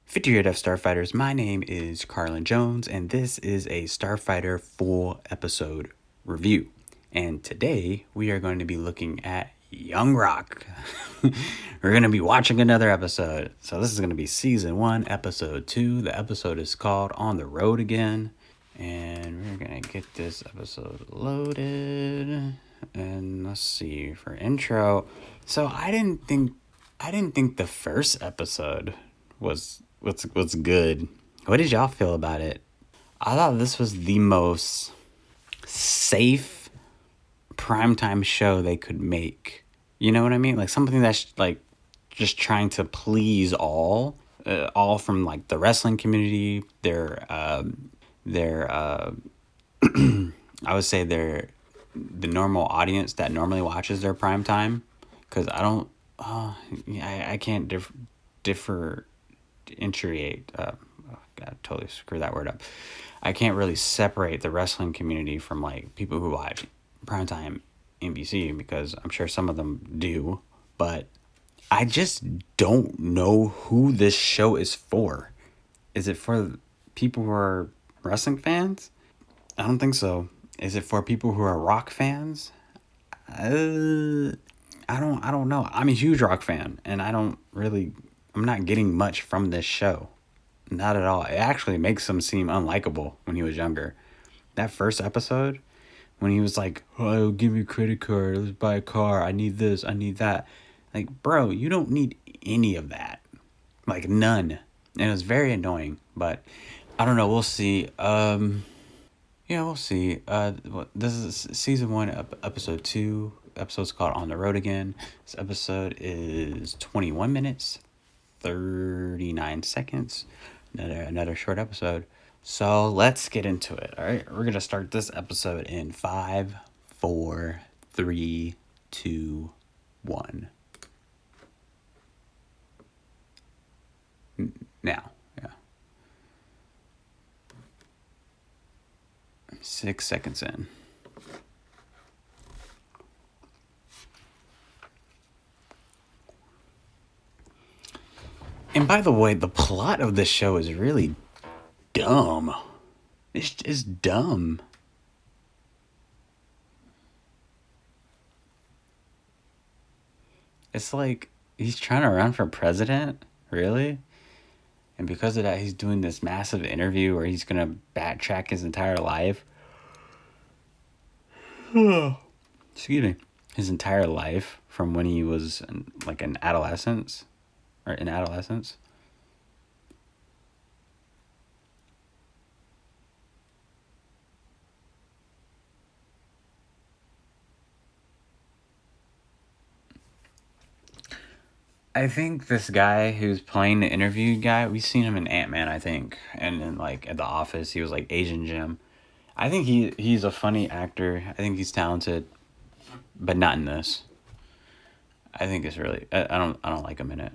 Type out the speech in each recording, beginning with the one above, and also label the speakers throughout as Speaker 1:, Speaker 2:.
Speaker 1: 58 F Starfighters, my name is Carlin Jones, and this is a Starfighter full episode review. And today we are going to be looking at Young Rock. We're going to be watching another episode. So this is going to be Season 1, Episode 2. The episode is called On the Road Again. And we're going to get this episode loaded. And let's see, for intro. So I didn't think the first episode was what's good. What did y'all feel about it? I thought this was the most safe primetime show they could make. You know what I mean? Like something that's like just trying to please all from like the wrestling community. I would say they're the normal audience that normally watches their primetime. Because I don't, I can't differentiate. God, totally screw that word up. I can't really separate the wrestling community from like people who watch primetime NBC because I'm sure some of them do, but I just don't know who this show is for. Is it for people who are wrestling fans? I don't think so. Is it for people who are rock fans? I don't know. I'm a huge rock fan, and I'm not getting much from this show. Not at all. It actually makes him seem unlikable when he was younger. That first episode, when he was like, "Oh, give me a credit card. Let's buy a car. I need this. I need that." Like, bro, you don't need any of that. Like, none. And it was very annoying, but I don't know. We'll see. Yeah, we'll see. This is Season 1, Episode 2. The episode's called On the Road Again. This episode is 21 minutes, 39 seconds. Another short episode. So let's get into it, all right? We're going to start this episode in 5, 4, 3, 2, 1. Now, yeah. 6 seconds in. And by the way, the plot of this show is really dumb. It's just dumb. It's like he's trying to run for president, really? And because of that, he's doing this massive interview where he's going to backtrack his entire life. Excuse me. His entire life from when he was in adolescence. Or in adolescence. I think this guy who's playing the interview guy, we've seen him in Ant-Man, I think. And then like at The Office, he was like Asian Jim. I think he's a funny actor. I think he's talented, but not in this. I think it's really I don't like him in it.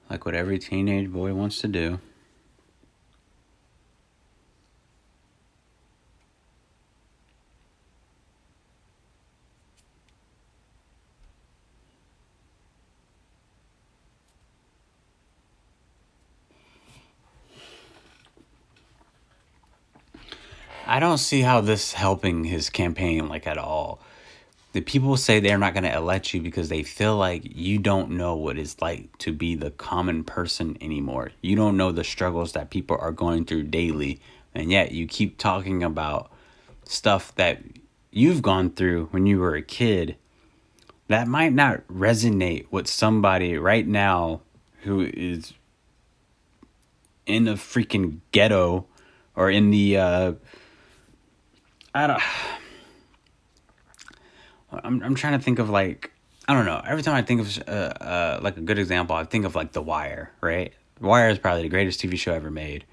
Speaker 1: Like what every teenage boy wants to do. I don't see how this is helping his campaign like at all. The people say they're not going to elect you because they feel like you don't know what it's like to be the common person anymore. You don't know the struggles that people are going through daily. And yet you keep talking about stuff that you've gone through when you were a kid that might not resonate with somebody right now who is in a freaking ghetto or in the I'm trying to think of like, I don't know. Every time I think of like a good example, I think of like The Wire, right? The Wire is probably the greatest TV show ever made.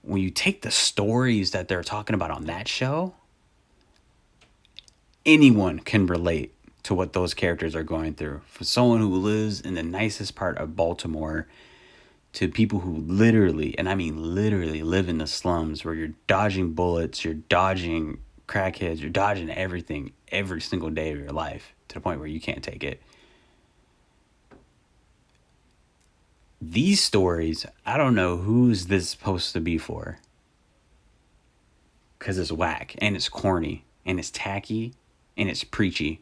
Speaker 1: When you take the stories that they're talking about on that show, anyone can relate to what those characters are going through. For someone who lives in the nicest part of Baltimore to people who literally, and I mean literally, live in the slums where you're dodging bullets, you're dodging crackheads, you're dodging everything every single day of your life to the point where you can't take it. These stories, I don't know who's this supposed to be for. Because it's whack, and it's corny, and it's tacky, and it's preachy.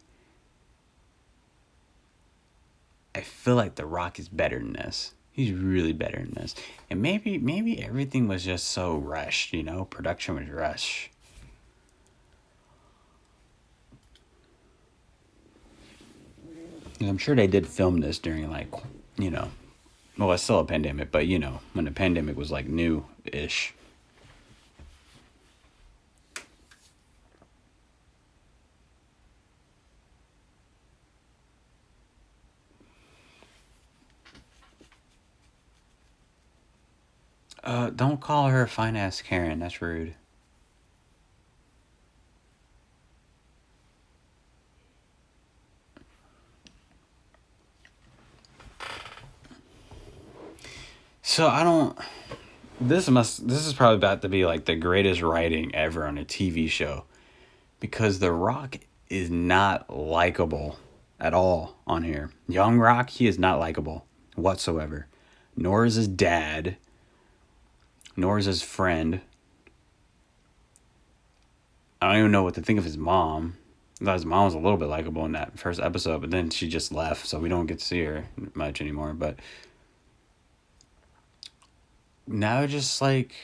Speaker 1: I feel like The Rock is better than this. He's really better than this. And maybe everything was just so rushed, you know? Production was rushed. And I'm sure they did film this during, like, you know, well, it's still a pandemic, but, you know, when the pandemic was, like, new-ish. Don't call her a fine-ass Karen. That's rude. So I don't... This is probably about to be like the greatest writing ever on a TV show. Because The Rock is not likable at all on here. Young Rock, he is not likable whatsoever. Nor is his dad. Nor is his friend. I don't even know what to think of his mom. I thought his mom was a little bit likable in that first episode, but then she just left, so we don't get to see her much anymore. But now just like...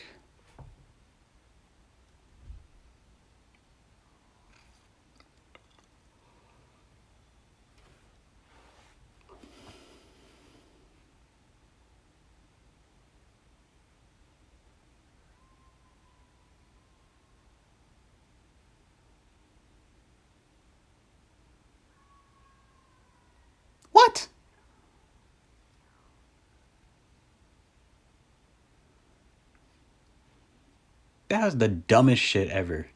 Speaker 1: What? That was the dumbest shit ever.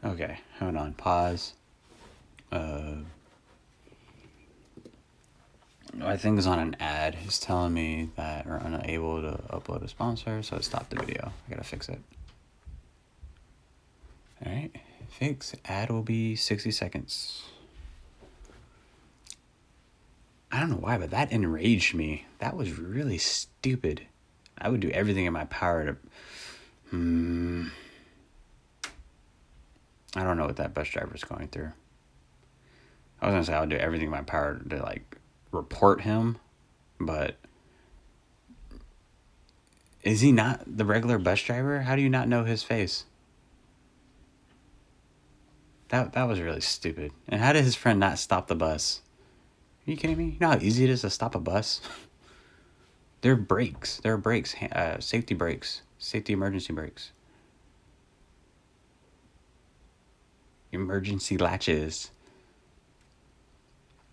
Speaker 1: Okay, hold on. Pause. I think it's on an ad. It's telling me that we're unable to upload a sponsor, so it stopped the video. I gotta fix it. Alright, fix. Ad will be 60 seconds. I don't know why, but that enraged me. That was really stupid. I would do everything in my power to... I don't know what that bus driver's going through. I was gonna say I would do everything in my power to, like, report him, but... Is he not the regular bus driver? How do you not know his face? That was really stupid. And how did his friend not stop the bus? Are you kidding me? You know how easy it is to stop a bus? There are brakes. There are brakes. Safety brakes. Safety emergency brakes. Emergency latches.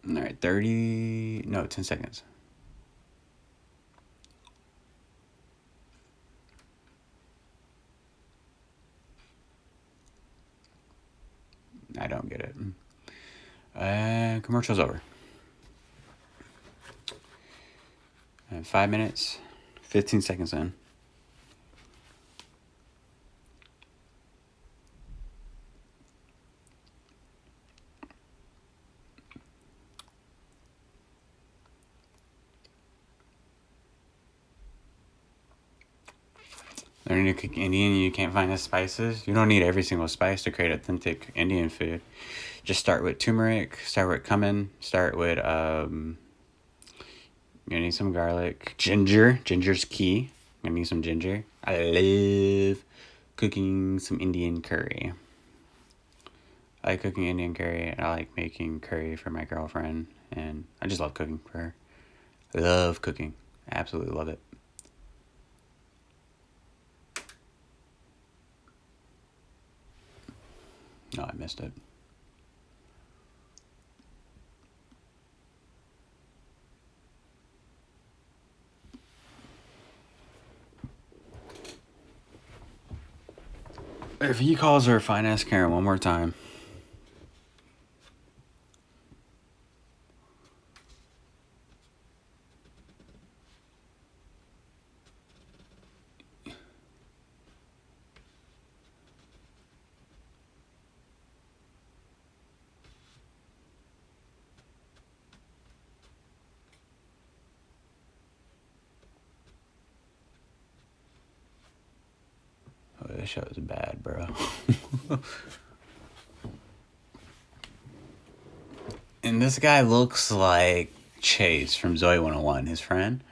Speaker 1: Alright, 10 seconds. I don't get it. Commercial's over. 5 minutes, 15 seconds in. Learning to cook Indian, you can't find the spices. You don't need every single spice to create authentic Indian food. Just start with turmeric, start with cumin, start with, you need some garlic. Ginger. Ginger's key. I need some ginger. I love cooking some Indian curry. I like cooking Indian curry, and I like making curry for my girlfriend, and I just love cooking for her. I love cooking. I absolutely love it. No, I missed it. If he calls her fine ass Karen one more time, this show is bad, bro. And this guy looks like Chase from Zoe 101, his friend.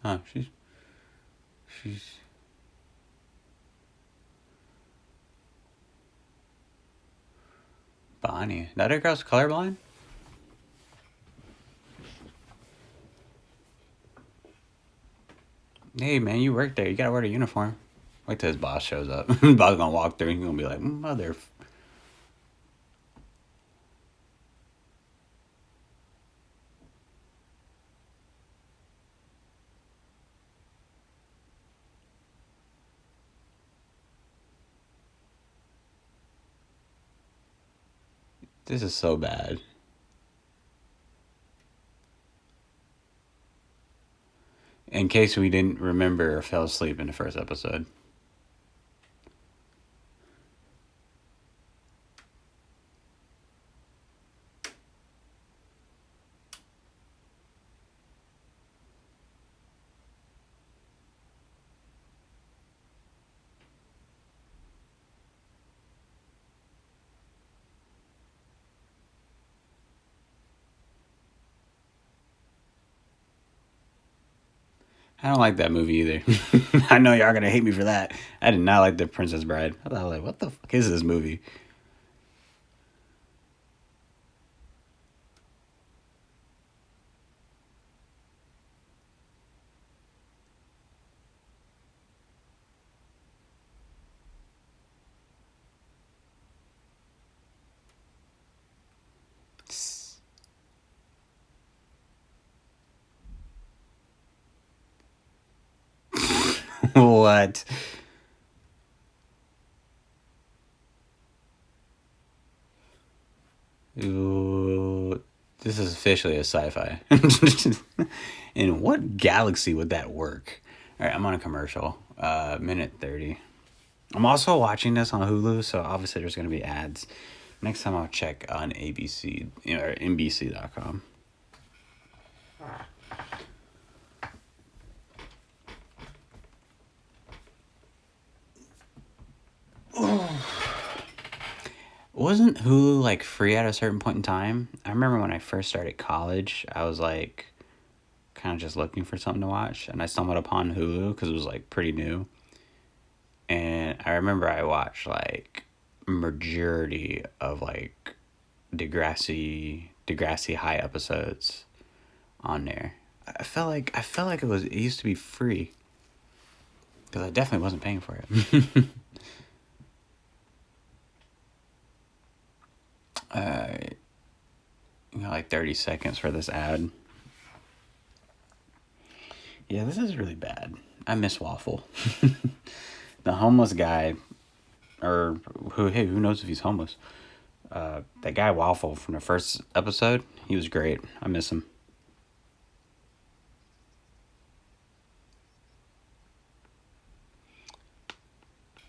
Speaker 1: Oh, she's Bonnie. That other girl's colorblind? Hey, man, you work there. You gotta wear a uniform. Wait till his boss shows up. His boss gonna walk through and he's gonna be like, mother... This is so bad. In case we didn't remember or fell asleep in the first episode. I don't like that movie either. I know y'all gonna hate me for that. I did not like The Princess Bride. I thought, like, what the fuck is this movie? What? Ooh, this is officially a sci-fi. In what galaxy would that work? All right, I'm on a commercial. Minute 30. I'm also watching this on Hulu, so obviously there's going to be ads. Next time I'll check on ABC or NBC.com. Wasn't Hulu like free at a certain point in time? I remember when I first started college, I was like kind of just looking for something to watch, and I stumbled upon Hulu because it was like pretty new. And I remember I watched like majority of like Degrassi High episodes on there. I felt like it used to be free because I definitely wasn't paying for it. You got like 30 seconds for this ad. Yeah, this is really bad. I miss Waffle. The homeless guy, or who knows if he's homeless? That guy Waffle from the first episode, he was great. I miss him.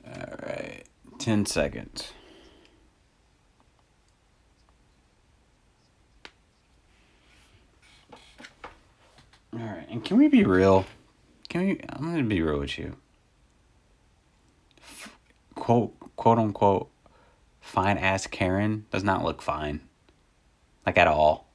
Speaker 1: All right, 10 seconds. All right, and can we be real? I'm gonna be real with you. Quote unquote, fine ass Karen does not look fine, like at all.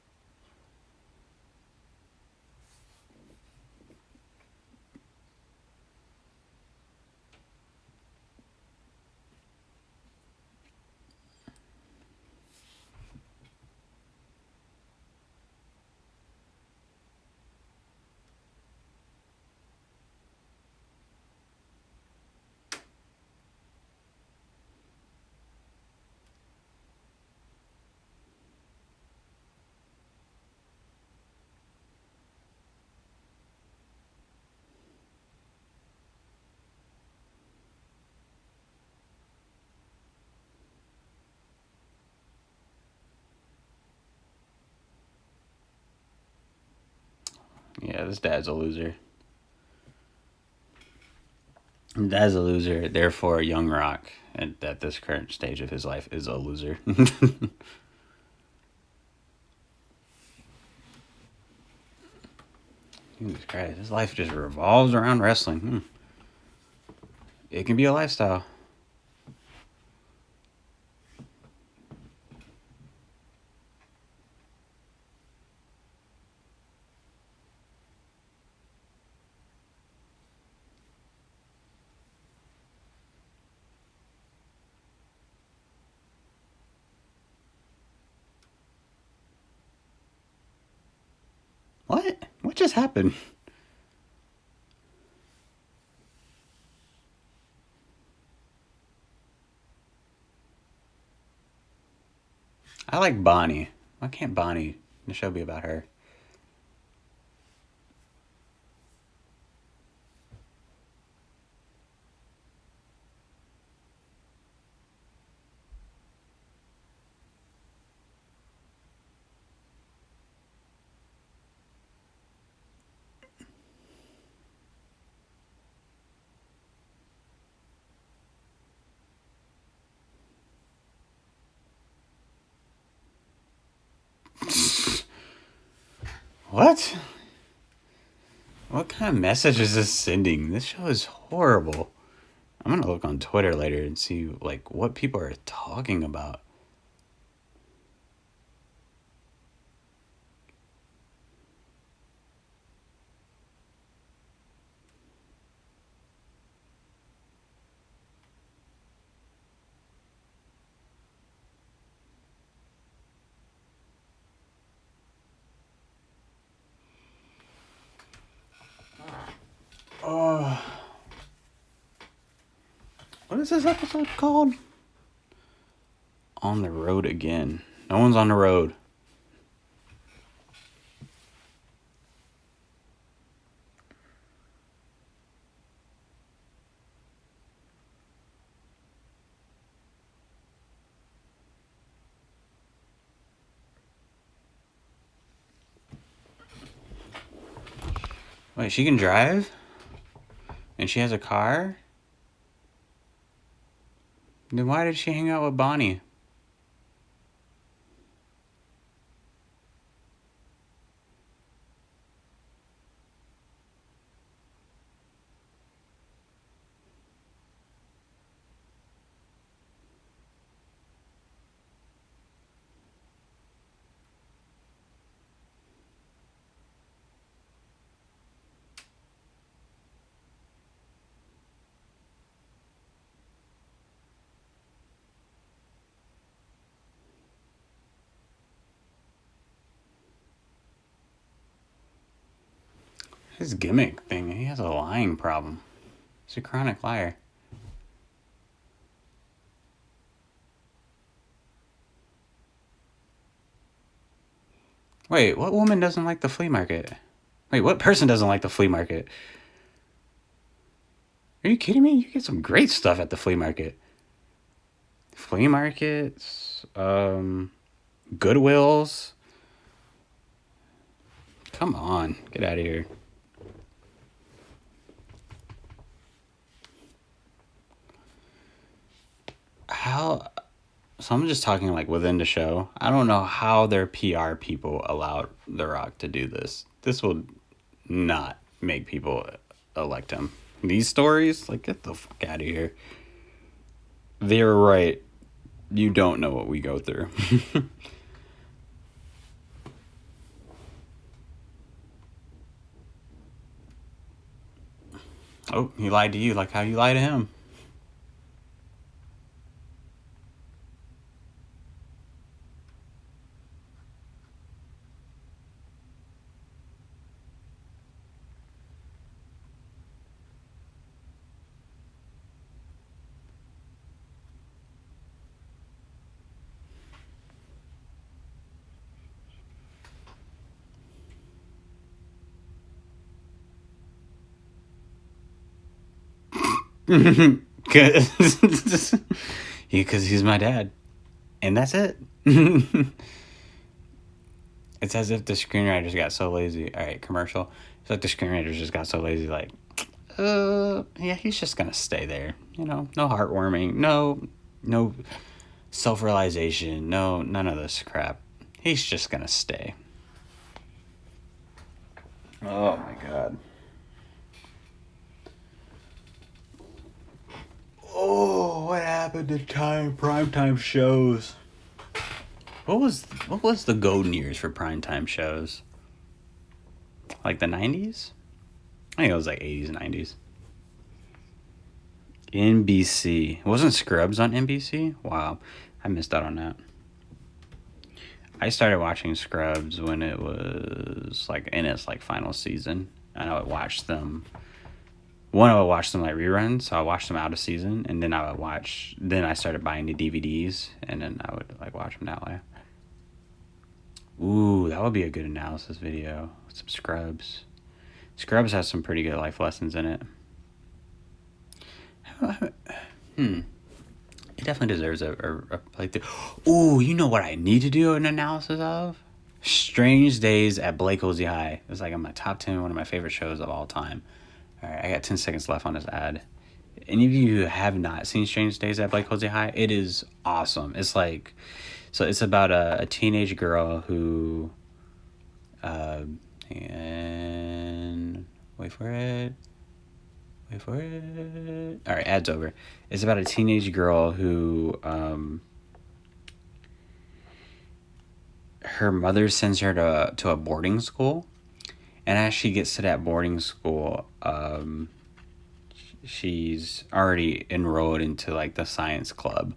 Speaker 1: Yeah, this dad's a loser. Dad's a loser. Therefore, Young Rock, at this current stage of his life, is a loser. Jesus Christ, his life just revolves around wrestling. It can be a lifestyle. What? What just happened? I like Bonnie. Why can't Bonnie, the show, be about her? What? What kind of message is this sending? This show is horrible. I'm gonna look on Twitter later and see like what people are talking about. Oh, what is this episode called? On the road again. No one's on the road. Wait, she can drive? And she has a car? Then why did she hang out with Bonnie? His gimmick thing, he has a lying problem. He's a chronic liar. Wait, what woman doesn't like the flea market? Wait, what person doesn't like the flea market? Are you kidding me? You get some great stuff at the flea market. Flea markets, Goodwills. Come on, get out of here. How? So I'm just talking like within the show. I don't know how their PR people allowed The Rock to do this. This will not make people elect him. These stories, like, get the fuck out of here. They're right. You don't know what we go through. Oh, he lied to you like how you lie to him. Because he's my dad. And that's it. It's as if the screenwriters got so lazy. All right, commercial. It's like the screenwriters just got so lazy, like, yeah, he's just gonna stay there. You know, no heartwarming, no self-realization, none of this crap. He's just gonna stay. Oh my god. Oh, what happened to primetime shows? What was the golden years for primetime shows? Like the 90s? I think it was like 80s, 90s. NBC. Wasn't Scrubs on NBC? Wow. I missed out on that. I started watching Scrubs when it was like in its like final season. And I would watch them. One, I would watch them like reruns, so I watched them out of season, and then I started buying the DVDs, and then I would like watch them that way. Ooh, that would be a good analysis video. Some Scrubs. Scrubs has some pretty good life lessons in it. It definitely deserves a playthrough. Ooh, you know what I need to do an analysis of? Strange Days at Blake Cozy High. It's like in my top 10, one of my favorite shows of all time. All right, I got 10 seconds left on this ad. Any of you who have not seen Strange Days at Blake Cozy High, it is awesome. It's like, so it's about a teenage girl who, and wait for it. All right, ad's over. It's about a teenage girl who, her mother sends her to a boarding school, and as she gets to that boarding school, she's already enrolled into like the science club.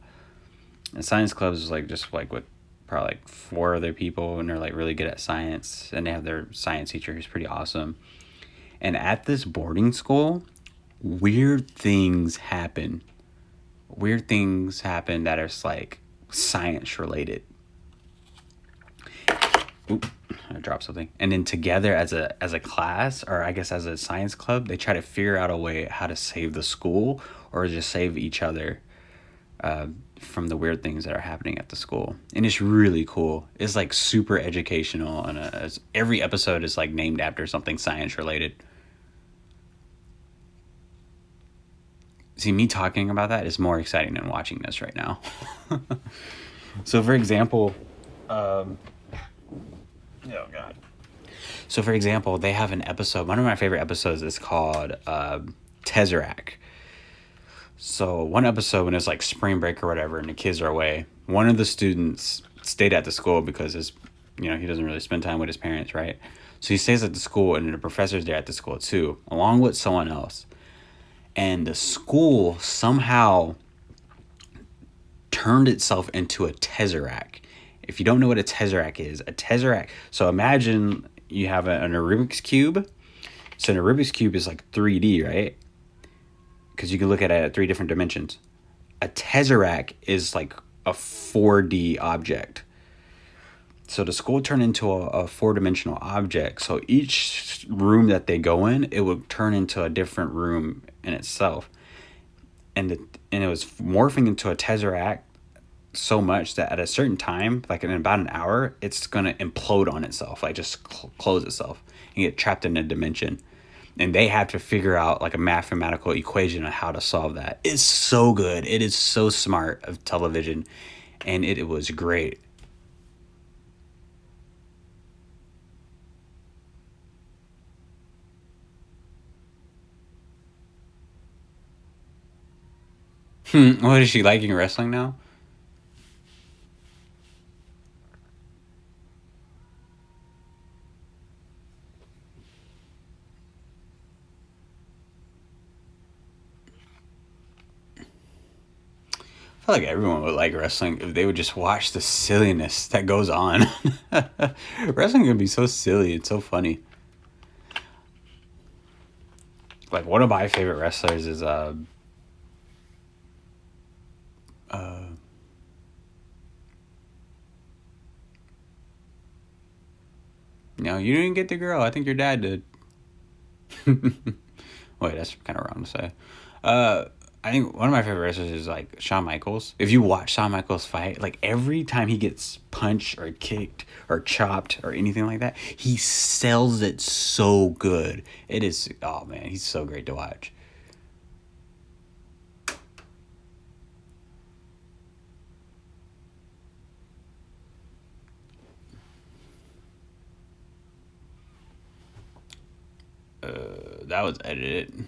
Speaker 1: And science clubs is like just like with probably like 4 other people, and they're like really good at science, and they have their science teacher who's pretty awesome. And at this boarding school, weird things happen that are like science related. Oop, I dropped something. And then together as a class, or I guess as a science club, they try to figure out a way how to save the school or just save each other from the weird things that are happening at the school. And it's really cool. It's like super educational, and every episode is like named after something science related. See, me talking about that is more exciting than watching this right now. So, for example, oh god. So, for example, they have an episode. One of my favorite episodes is called Tesseract. So, one episode when it's like spring break or whatever, and the kids are away. One of the students stayed at the school because he doesn't really spend time with his parents, right? So he stays at the school, and the professor's there at the school too, along with someone else. And the school somehow turned itself into a tesseract. If you don't know what a tesseract is, so imagine you have an Rubik's Cube. So an Rubik's Cube is like 3D, right? Because you can look at it at 3 different dimensions. A tesseract is like a 4D object. So the school turned into a 4-dimensional object. So each room that they go in, it would turn into a different room in itself. And it was morphing into a tesseract so much that at a certain time, like in about an hour, it's going to implode on itself, like just close itself and get trapped in a dimension. And they have to figure out like a mathematical equation on how to solve that. It's so good. It is so smart of television. And it was great. What is she liking wrestling now? I feel like everyone would like wrestling if they would just watch the silliness that goes on. Wrestling can be so silly. It's so funny. Like one of my favorite wrestlers is no, you didn't get the girl. I think your dad did. Wait, that's kind of wrong to say. I think one of my favorite wrestlers is like Shawn Michaels. If you watch Shawn Michaels fight, like every time he gets punched or kicked or chopped or anything like that, he sells it so good. It is, oh man, he's so great to watch. That was edited.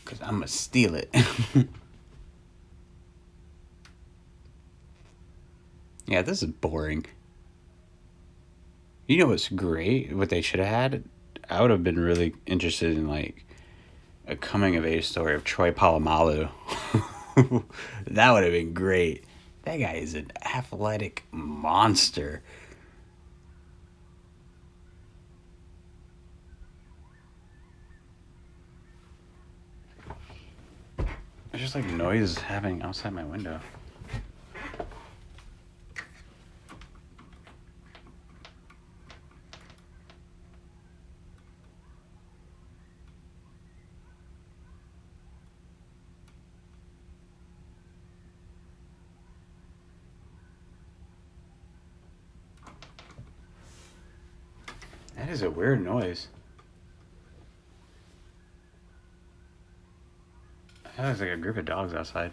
Speaker 1: Because I'm going to steal it. Yeah, this is boring. You know what's great? What they should have had? I would have been really interested in, like, a coming-of-age story of Troy Polamalu. That would have been great. That guy is an athletic monster. There's just like noise happening outside my window. That is a weird noise. That looks like a group of dogs outside.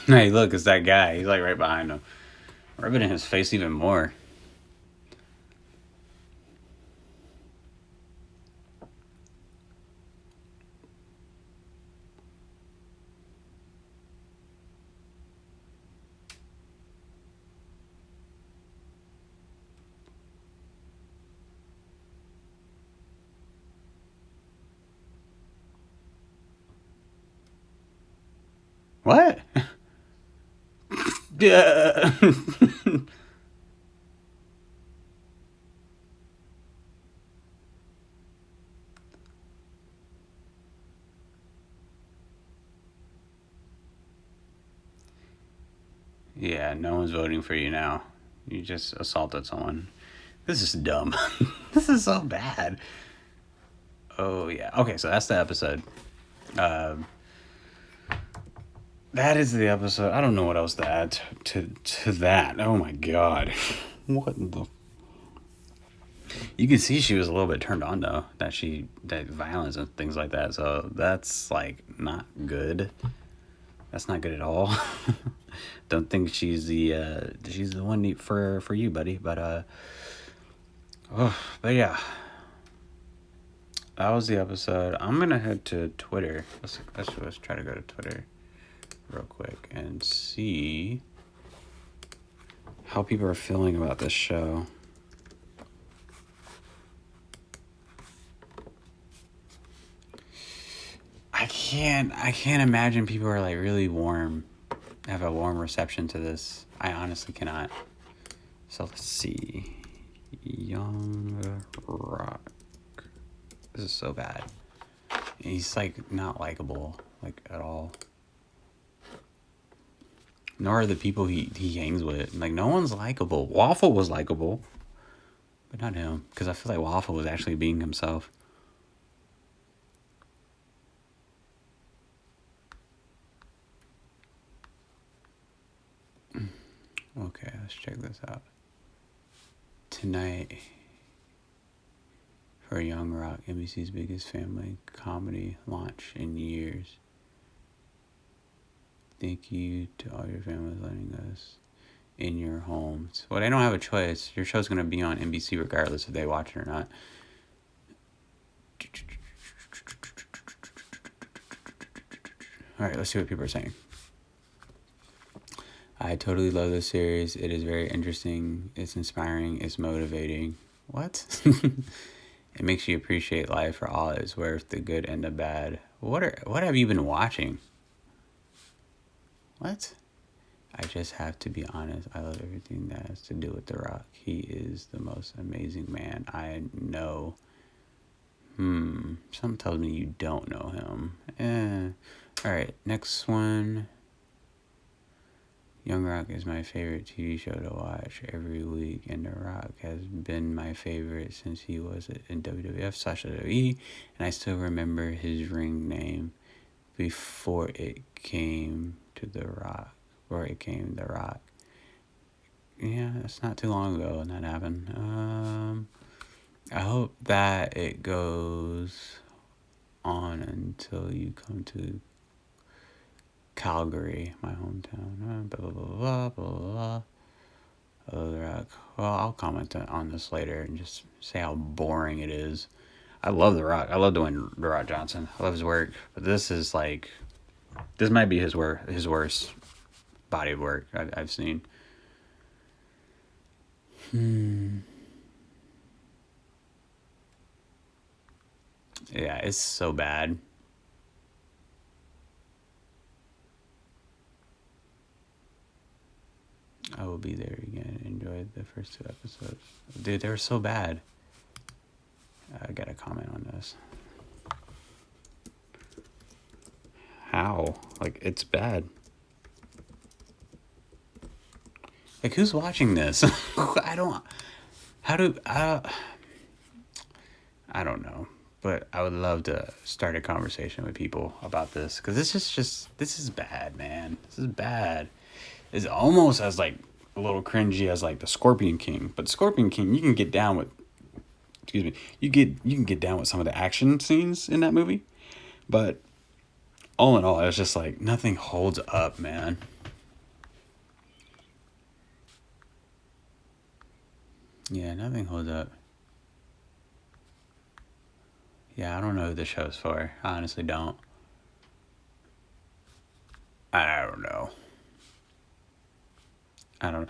Speaker 1: Hey, look, it's that guy. He's like right behind him. Rubbing in his face even more. What? Yeah. Yeah, no one's voting for you now. You just assaulted someone. This is dumb. This is so bad. Oh, yeah. Okay, so that's the episode. That is the episode. I don't know what else to add to that. Oh, my God. What the... You can see she was a little bit turned on, though. That violence and things like that. So that's, like, not good. That's not good at all. Don't think she's the one for you, buddy. But yeah, that was the episode. I'm gonna head to Twitter. Let's try to go to Twitter real quick and see how people are feeling about this show. I can't imagine people are like really warm, have a warm reception to this. I honestly cannot. So let's see. Young Rock. This is so bad. He's like not likable, like at all. Nor are the people he hangs with. Like no one's likable. Waffle was likable, but not him. Because I feel like Waffle was actually being himself. Okay, let's check this out. Tonight, for Young Rock, NBC's biggest family comedy launch in years. Thank you to all your families letting us in your homes. Well, they don't have a choice. Your show's going to be on NBC regardless if they watch it or not. All right, let's see what people are saying. I totally love this series. It is very interesting. It's inspiring. It's motivating. What? It makes you appreciate life for all it's worth, the good and the bad. What have you been watching? What? I just have to be honest. I love everything that has to do with The Rock. He is the most amazing man I know. Something tells me you don't know him. Alright, next one. Young Rock is my favorite TV show to watch every week, and The Rock has been my favorite since he was in WWF/WWE, and I still remember his ring name before it came to The Rock. The Rock. Yeah, that's not too long ago when that happened. I hope that it goes on until you come to Calgary, my hometown. Blah, blah, blah, blah, blah, blah. The Rock. Well, I'll comment on this later and just say how boring it is. I love The Rock. I love Dwayne The Rock Johnson. I love his work. But this is like... This might be his worst body of work I've seen. Yeah, it's so bad. I will be there again. Enjoyed the first 2 episodes. Dude, they were so bad. I gotta comment on this. How? Like, it's bad. Like, who's watching this? I don't know. But I would love to start a conversation with people about this. Because this is bad, man. This is bad. It's almost as, like, a little cringy as, like, the Scorpion King. But Scorpion King, you can get down with... Excuse me. You can get down with some of the action scenes in that movie. But all in all, it's just, like, nothing holds up, man. Yeah, nothing holds up. Yeah, I don't know who the show's for. I honestly don't. I don't know. You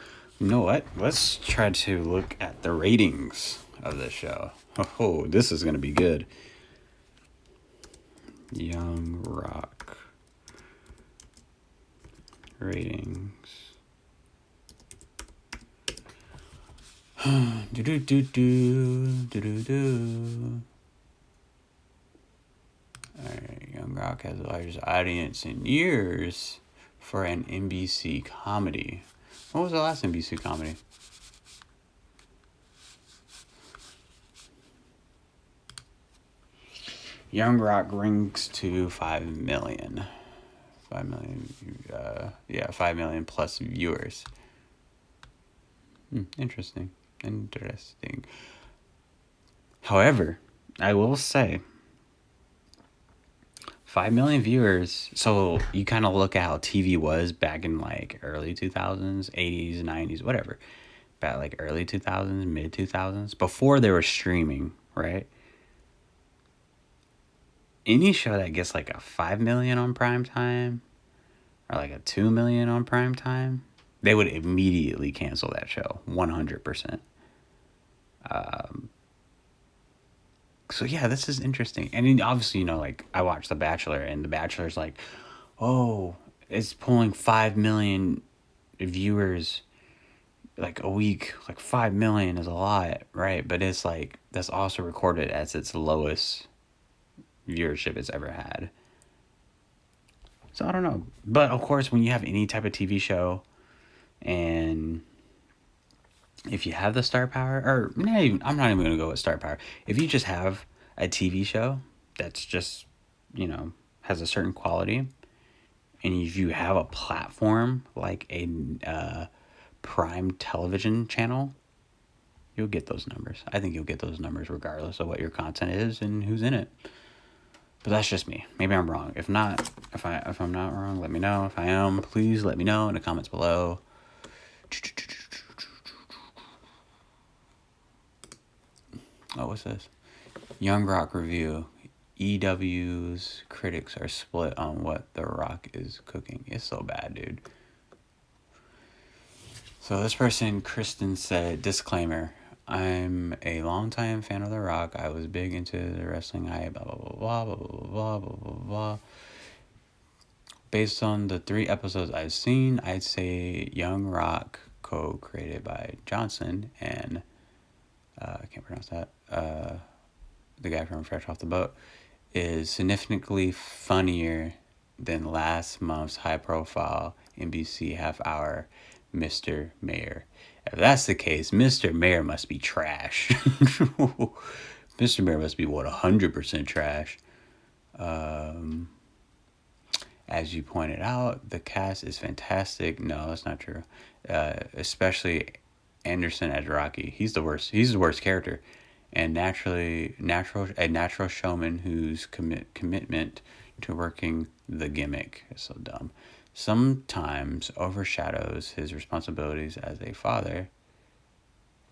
Speaker 1: know what? Let's try to look at the ratings of this show. Oh, this is going to be good. Young Rock ratings. Alright, Young Rock has the largest audience in years for an NBC comedy. What was the last NBC comedy? Young Rock ranks to 5 million. 5 million, 5 million plus viewers. Interesting. However, I will say, 5 million viewers. So you kind of look at how TV was back in like early 2000s, 80s, 90s, whatever. Back like early 2000s, mid 2000s, before they were streaming, right? Any show that gets like a 5 million on prime time or like a 2 million on prime time, they would immediately cancel that show 100%. So yeah, this is interesting. And then obviously, you know, like I watched The Bachelor, and The Bachelor's like, oh, it's pulling 5 million viewers like a week. Like 5 million is a lot, right? But it's like, that's also recorded as its lowest viewership it's ever had. So I don't know. But of course, when you have any type of TV show, and if you have the star power, or I'm not even going to go with star power. If you just have a TV show that's just, you know, has a certain quality, and if you have a platform like a prime television channel, you'll get those numbers. I think you'll get those numbers regardless of what your content is and who's in it. But that's just me. Maybe I'm wrong. If not, if I'm not wrong, let me know. If I am, please let me know in the comments below. Oh, what's this? Young Rock review. EW's critics are split on what The Rock is cooking. It's so bad, dude. So this person, Kristen, said, disclaimer, I'm a longtime fan of The Rock. I was big into the wrestling hype, blah, blah, blah, blah, blah, blah, blah, blah, blah, blah. Based on the 3 episodes I've seen, I'd say Young Rock, co-created by Johnson, and I can't pronounce that, the guy from Fresh Off the Boat, is significantly funnier than last month's high-profile NBC half-hour Mr. Mayor. If that's the case, Mr. Mayor must be trash. Mr. Mayor must be, 100% trash. As you pointed out, the cast is fantastic. No, that's not true. Especially Anderson as Rocky. He's the worst. He's the worst character. And a natural showman whose commitment to working the gimmick is so dumb. Sometimes overshadows his responsibilities as a father.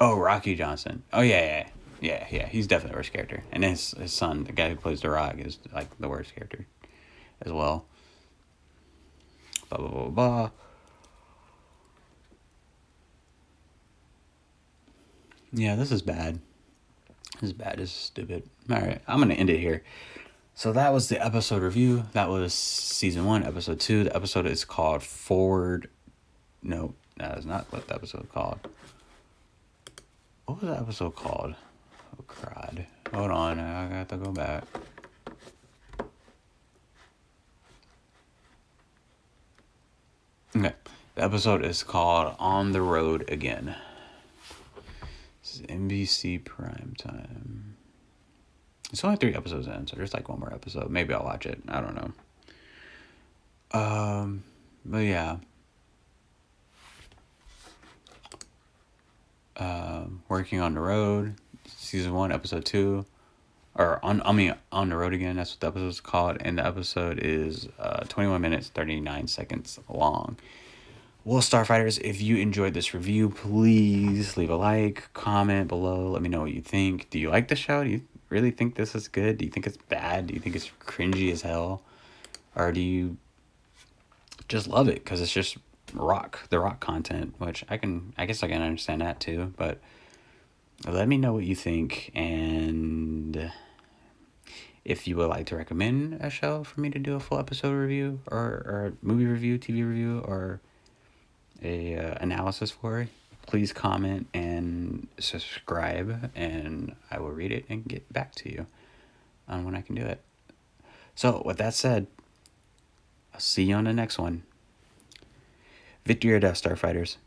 Speaker 1: Oh, Rocky Johnson. Oh, yeah. He's definitely the worst character. And his son, the guy who plays The Rock, is like the worst character as well. Blah, blah, blah, blah. Yeah, this is bad. This is stupid. Alright, I'm going to end it here. So that was the episode review. That was season 1, episode 2. The episode is called Forward. No, that is not what the episode is called. What was the episode called? Oh, crud. Hold on, I got to go back. Okay, the episode is called On the Road Again. This is NBC Primetime. It's only 3 episodes in, so there's like one more episode. Maybe I'll watch it. I don't know. But yeah. Working on the Road, season 1, episode 2. On the Road Again, that's what the episode is called. And the episode is 21 minutes, 39 seconds long. Well, Starfighters, if you enjoyed this review, please leave a like, comment below. Let me know what you think. Do you like the show? Do you really think this is good? Do you think it's bad? Do you think it's cringy as hell? Or do you just love it because it's just the rock content, which I guess I can understand that too. But let me know what you think, and if you would like to recommend a show for me to do a full episode review or movie review, TV review, or a analysis for, please comment and subscribe, and I will read it and get back to you on when I can do it. So with that said, I'll see you on the next one. Victory or death, Starfighters.